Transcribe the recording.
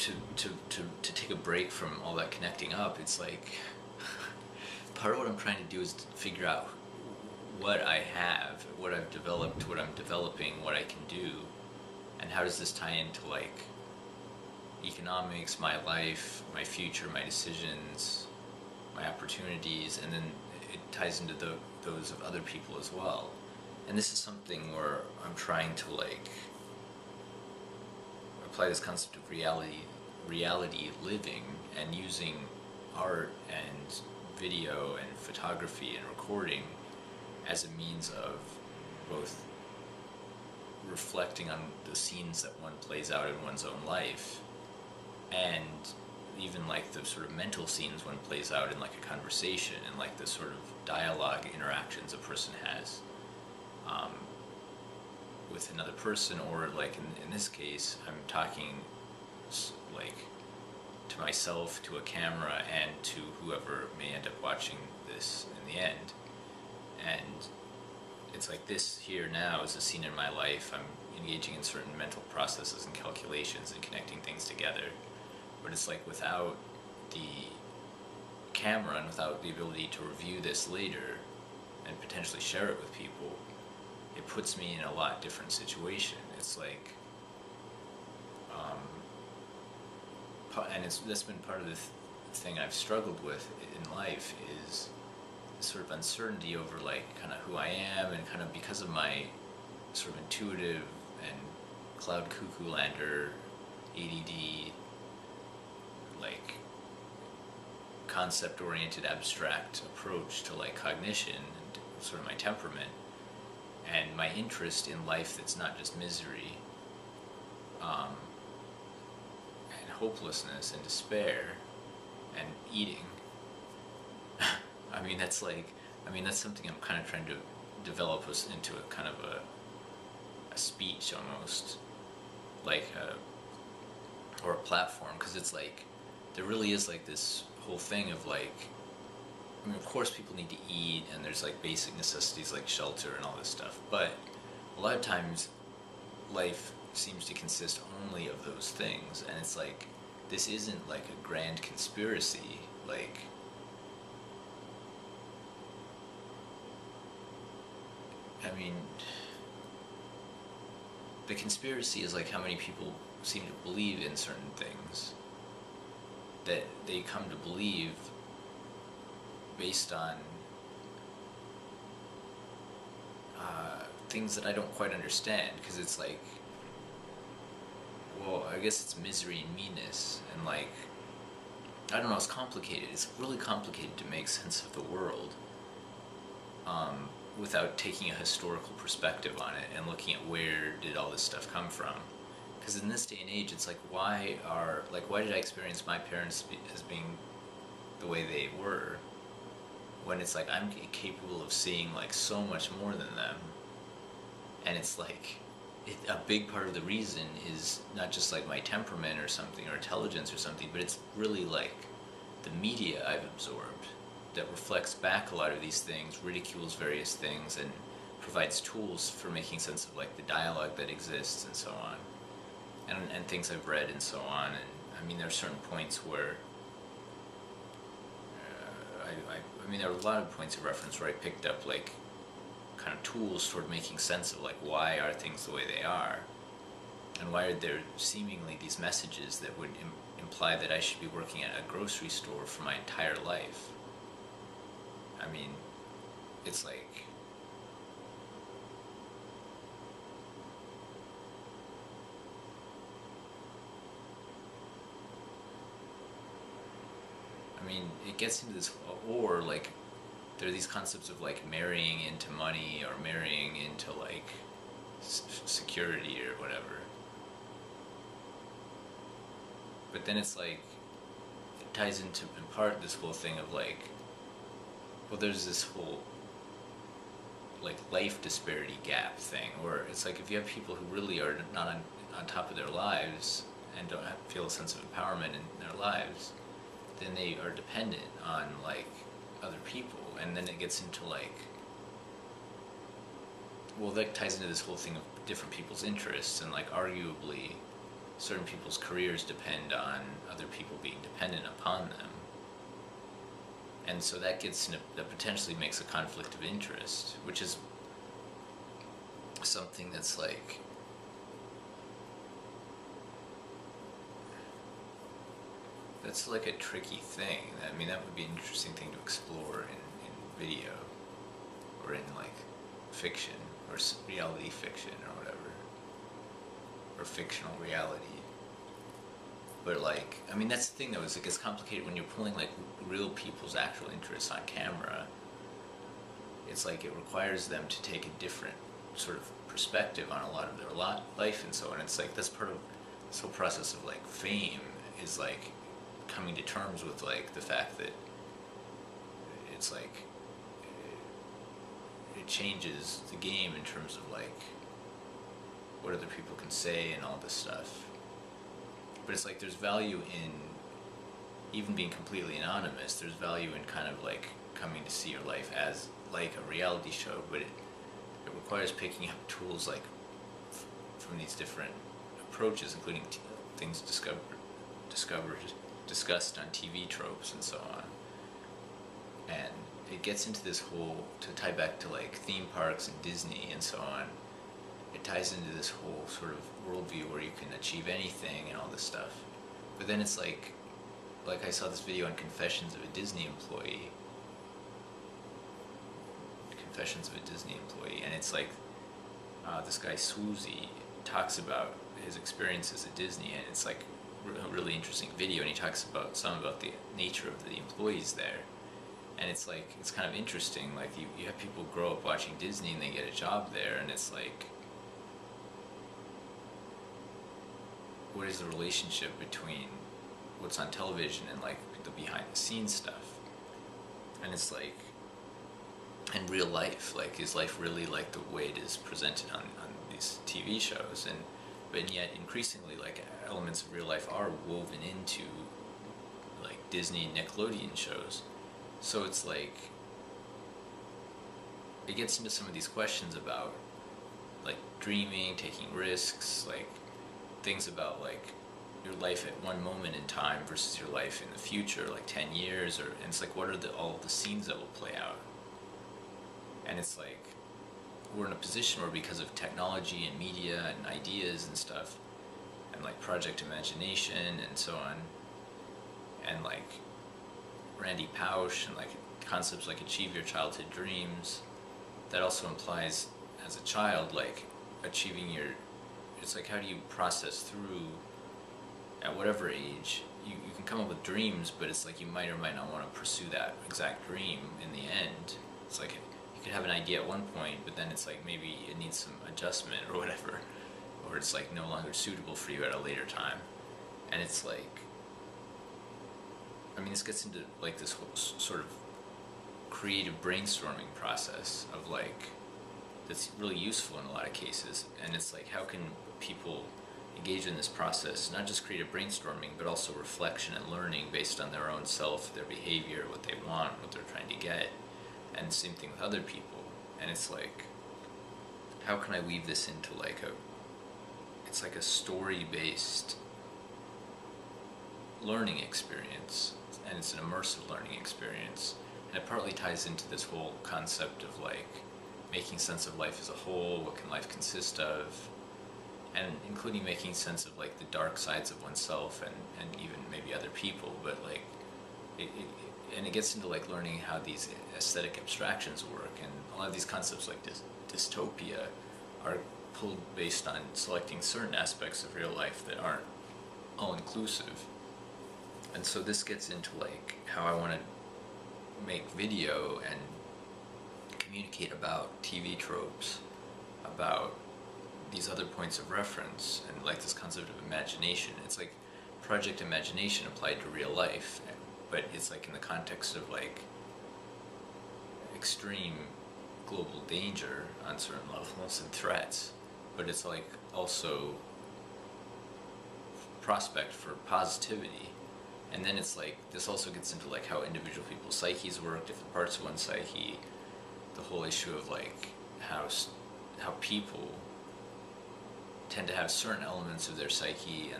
to take a break from all that connecting up, it's like part of what I'm trying to do is to figure out what I have, what I've developed, what I'm developing, what I can do, and how does this tie into like economics, my life, my future, my decisions, my opportunities, and then it ties into those of other people as well. And this is something where I'm trying to like apply this concept of reality living, and using art and video and photography and recording as a means of both reflecting on the scenes that one plays out in one's own life, and even like the sort of mental scenes one plays out in like a conversation, and like the sort of dialogue interactions a person has with another person, or like in this case I'm talking like to myself, to a camera, and to whoever may end up watching this in the end. And it's like this here now is a scene in my life. I'm engaging in certain mental processes and calculations and connecting things together. But it's like without the camera and without the ability to review this later and potentially share it with people, it puts me in a lot different situation. It's like, and that's been part of the thing I've struggled with in life, is this sort of uncertainty over like kind of who I am, and kind of because of my sort of intuitive and cloud cuckoo lander ADD, like concept oriented abstract approach to like cognition and sort of my temperament, and my interest in life that's not just misery, and hopelessness and despair and eating. That's something I'm kind of trying to develop us into a kind of a speech almost, like or a platform, because it's like there really is like this whole thing of like, of course people need to eat, and there's like basic necessities like shelter and all this stuff, but a lot of times life seems to consist only of those things, and it's like this isn't like a grand conspiracy. Like, the conspiracy is like how many people seem to believe in certain things, that they come to believe based on things that I don't quite understand, because it's like, well, I guess it's misery and meanness, and like, I don't know, it's complicated. It's really complicated to make sense of the world without taking a historical perspective on it and looking at where did all this stuff come from. Because in this day and age, it's like, why did I experience my parents as being the way they were, when it's like I'm capable of seeing like so much more than them. And it's like, a big part of the reason is not just like my temperament or something, or intelligence or something, but it's really like the media I've absorbed that reflects back a lot of these things, ridicules various things, and provides tools for making sense of like the dialogue that exists and so on, and things I've read and so on. And there are certain points where there are a lot of points of reference where I picked up like kind of tools toward making sense of like, why are things the way they are, and why are there seemingly these messages that would imply that I should be working at a grocery store for my entire life. It's like, it gets into this, or like there are these concepts of like marrying into money, or marrying into like security or whatever. But then it's like, it ties into in part this whole thing of like, well, there's this whole like life disparity gap thing, where it's like if you have people who really are not on top of their lives and don't feel a sense of empowerment in their lives, then they are dependent on like other people, and then it gets into like, well, that ties into this whole thing of different people's interests, and like arguably certain people's careers depend on other people being dependent upon them. And so that that potentially makes a conflict of interest, which is something that's like, that's like a tricky thing. I mean, that would be an interesting thing to explore in video, or in like fiction, or reality fiction, or whatever, or fictional reality. But like, I mean, that's the thing though, is it gets complicated when you're pulling like real people's actual interests on camera. It's like it requires them to take a different sort of perspective on a lot of their life and so on. It's like that's part of this whole process of like fame, is like coming to terms with like the fact that it's like it changes the game in terms of like what other people can say and all this stuff. But it's like there's value in even being completely anonymous. There's value in kind of like coming to see your life as like a reality show, but it requires picking up tools like from these different approaches, including things discussed on TV tropes and so on. And it gets into this whole, to tie back to like theme parks and Disney and so on, it ties into this whole sort of worldview where you can achieve anything and all this stuff. But then it's like I saw this video on Confessions of a Disney Employee. And it's like this guy Swoozy talks about his experiences at Disney, and it's like a really interesting video, and he talks about the nature of the employees there. And it's like, it's kind of interesting, like you have people grow up watching Disney and they get a job there, and it's like, what is the relationship between what's on television and like the behind the scenes stuff? And it's like, in real life, like, is life really like the way it is presented on these TV shows? But yet increasingly like elements of real life are woven into like Disney and Nickelodeon shows. So it's like, it gets into some of these questions about like dreaming, taking risks, like things about like your life at one moment in time versus your life in the future, like 10 years, and it's like, what are all of the scenes that will play out? And it's like, we're in a position where, because of technology and media and ideas and stuff, and like Project Imagination and so on, and like Randy Pausch and like concepts like achieve your childhood dreams, that also implies as a child like achieving it's like, how do you process through at whatever age? You can come up with dreams, but it's like you might or might not want to pursue that exact dream in the end. It's like you could have an idea at one point, but then it's like maybe it needs some adjustment or whatever, or it's like no longer suitable for you at a later time. And it's like, I mean, this gets into like this whole sort of creative brainstorming process of like, that's really useful in a lot of cases. And it's like, how can people engage in this process, not just creative brainstorming, but also reflection and learning based on their own self, their behavior, what they want, what they're trying to get, and same thing with other people. And it's like, how can I weave this into like it's like a story-based learning experience, and it's an immersive learning experience, and it partly ties into this whole concept of like making sense of life as a whole. What can life consist of? And including making sense of like the dark sides of oneself and even maybe other people. But like it gets into like learning how these aesthetic abstractions work, and a lot of these concepts like dystopia are pulled based on selecting certain aspects of real life that aren't all inclusive. And so this gets into like how I want to make video and communicate about TV tropes, about these other points of reference, and like this concept of imagination. It's like Project Imagination applied to real life, but it's like in the context of like extreme global danger on certain levels and threats, but it's like also prospect for positivity. And then it's like, this also gets into like how individual people's psyches work, different parts of one's psyche, the whole issue of like how people tend to have certain elements of their psyche and